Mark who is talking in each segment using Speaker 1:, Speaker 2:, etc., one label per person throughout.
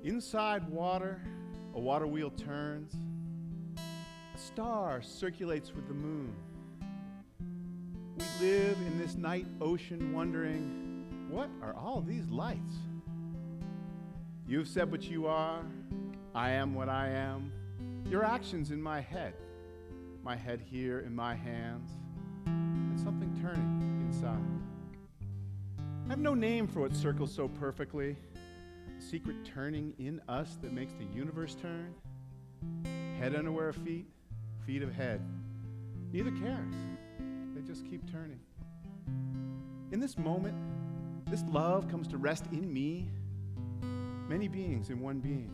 Speaker 1: Inside water, a water wheel turns. A star circulates with the moon. We live in this night ocean wondering, what are all these lights? You've said what you are. I am what I am. Your actions in my head here in my hands, and something turning inside. I have no name for what circles so perfectly. A secret turning in us that makes the universe turn. Head unaware of feet, feet of head. Neither cares. They just keep turning. In this moment, this love comes to rest in me. Many beings in one being.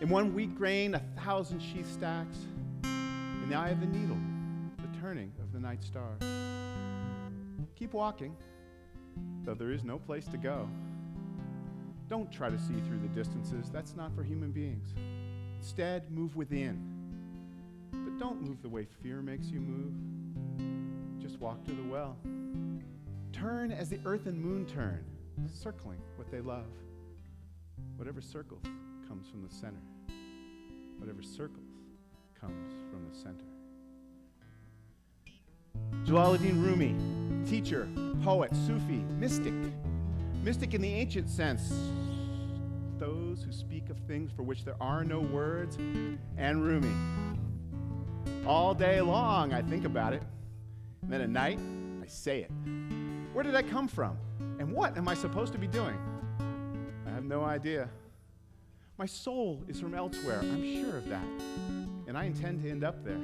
Speaker 1: In one wheat grain, 1,000 sheath stacks. In the eye of the needle, the turning of the night stars. Keep walking, though there is no place to go. Don't try to see through the distances. That's not for human beings. Instead, move within. But don't move the way fear makes you move. Just walk to the well. Turn as the earth and moon turn, circling what they love. Whatever circles comes from the center. Whatever circles comes from the center. Jalāl Rūmī, teacher, poet, Sufi, mystic. Mystic in the ancient sense. Those who speak of things for which there are no words. And Rumi. All day long I think about it. And then at night, I say it. Where did I come from? And what am I supposed to be doing? I have no idea. My soul is from elsewhere, I'm sure of that. And I intend to end up there.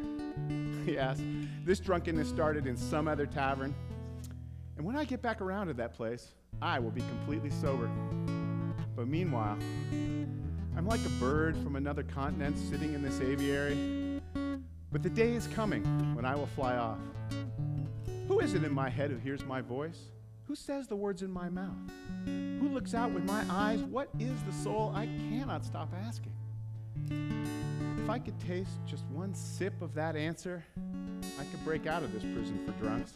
Speaker 1: Yes, this drunkenness started in some other tavern. And when I get back around to that place, I will be completely sober. But meanwhile, I'm like a bird from another continent sitting in this aviary. But the day is coming when I will fly off. Who is it in my head who hears my voice? Who says the words in my mouth? Who looks out with my eyes? What is the soul? I cannot stop asking. If I could taste just one sip of that answer, I could break out of this prison for drunks.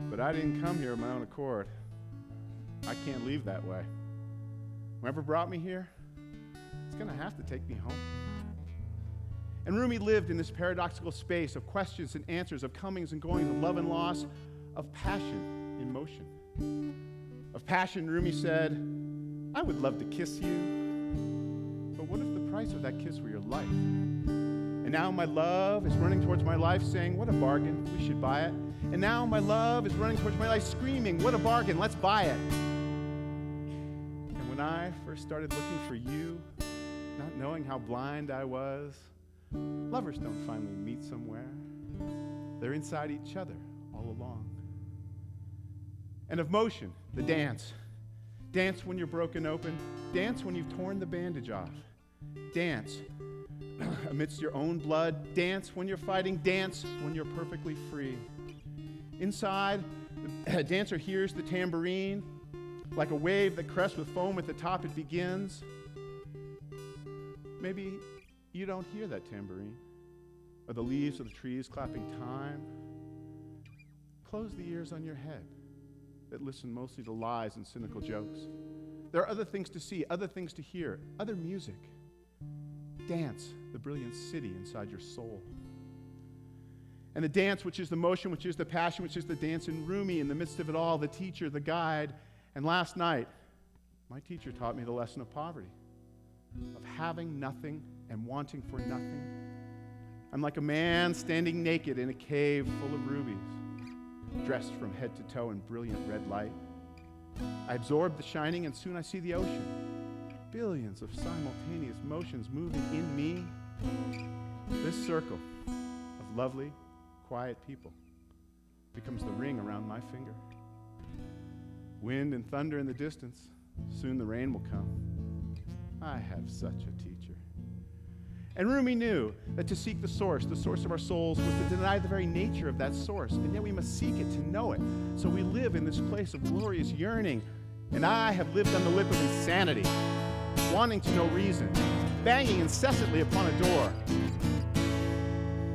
Speaker 1: But I didn't come here of my own accord. I can't leave that way. Whoever brought me here, it's going to have to take me home. And Rumi lived in this paradoxical space of questions and answers, of comings and goings, of love and loss, of passion in motion. Of passion, Rumi said, I would love to kiss you, but what if the price of that kiss were your life? And now my love is running towards my life saying, what a bargain, we should buy it. And now my love is running towards my life screaming, what a bargain, let's buy it. And when I first started looking for you, not knowing how blind I was, lovers don't finally meet somewhere. They're inside each other all along. And of motion, the dance. Dance when you're broken open. Dance when you've torn the bandage off. Dance amidst your own blood. Dance when you're fighting. Dance when you're perfectly free. Inside, the dancer hears the tambourine. Like a wave that crests with foam at the top, it begins. Maybe you don't hear that tambourine, or the leaves of the trees clapping time. Close the ears on your head that listen mostly to lies and cynical jokes. There are other things to see, other things to hear, other music. Dance the brilliant city inside your soul. And the dance, which is the motion, which is the passion, which is the dance in Rumi, in the midst of it all, the teacher, the guide. And last night, my teacher taught me the lesson of poverty, of having nothing and wanting for nothing. I'm like a man standing naked in a cave full of rubies, dressed from head to toe in brilliant red light. I absorb the shining, and soon I see the ocean. Billions of simultaneous motions moving in me. This circle of lovely, quiet people becomes the ring around my finger. Wind and thunder in the distance. Soon the rain will come. I have such a teacher. And Rumi knew that to seek the source of our souls, was to deny the very nature of that source, and yet we must seek it to know it. So we live in this place of glorious yearning, and I have lived on the lip of insanity, wanting to know reason, banging incessantly upon a door.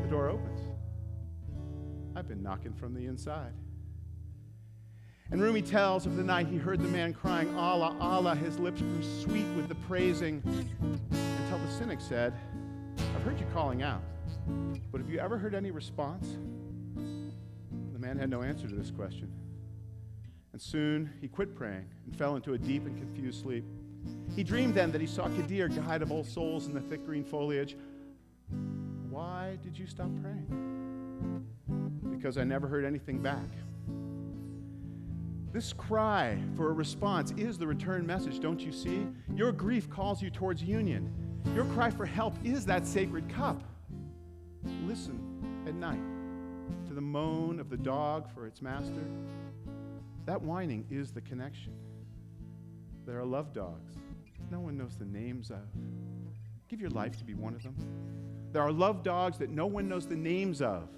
Speaker 1: The door opens. I've been knocking from the inside. And Rūmī tells of the night he heard the man crying, Allah, Allah. His lips grew sweet with the praising, until the cynic said, I've heard you calling out, but have you ever heard any response? The man had no answer to this question. And soon he quit praying and fell into a deep and confused sleep. He dreamed then that he saw Kadir, guide of all souls in the thick green foliage. Why did you stop praying? Because I never heard anything back. This cry for a response is the return message, don't you see? Your grief calls you towards union. Your cry for help is that sacred cup. Listen at night to the moan of the dog for its master. That whining is the connection. There are love dogs no one knows the names of. Give your life to be one of them. There are love dogs that no one knows the names of.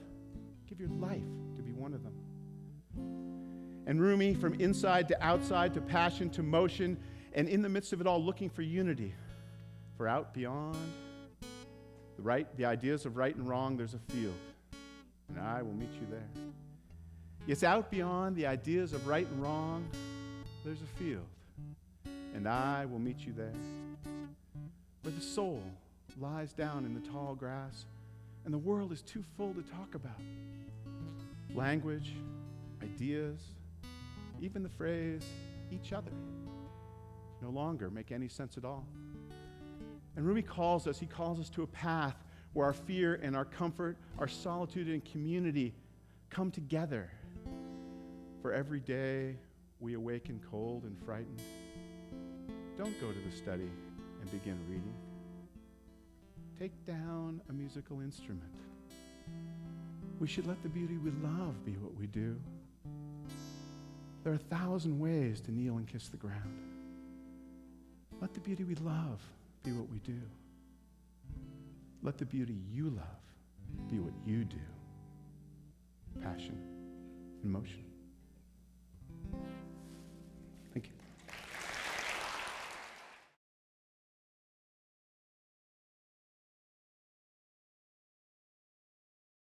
Speaker 1: Give your life to be one of them. And Rūmī, from inside to outside, to passion, to motion, and in the midst of it all, looking for unity. For out beyond the ideas of right and wrong, there's a field, and I will meet you there. Yes, out beyond the ideas of right and wrong, there's a field, and I will meet you there. Where the soul lies down in the tall grass, and the world is too full to talk about. Language, ideas, even the phrase, each other, no longer make any sense at all. And Rūmī calls us to a path where our fear and our comfort, our solitude and community come together. For every day we awaken cold and frightened. Don't go to the study and begin reading. Take down a musical instrument. We should let the beauty we love be what we do. There are 1,000 ways to kneel and kiss the ground. Let the beauty we love be what we do. Let the beauty you love be what you do. Passion and motion.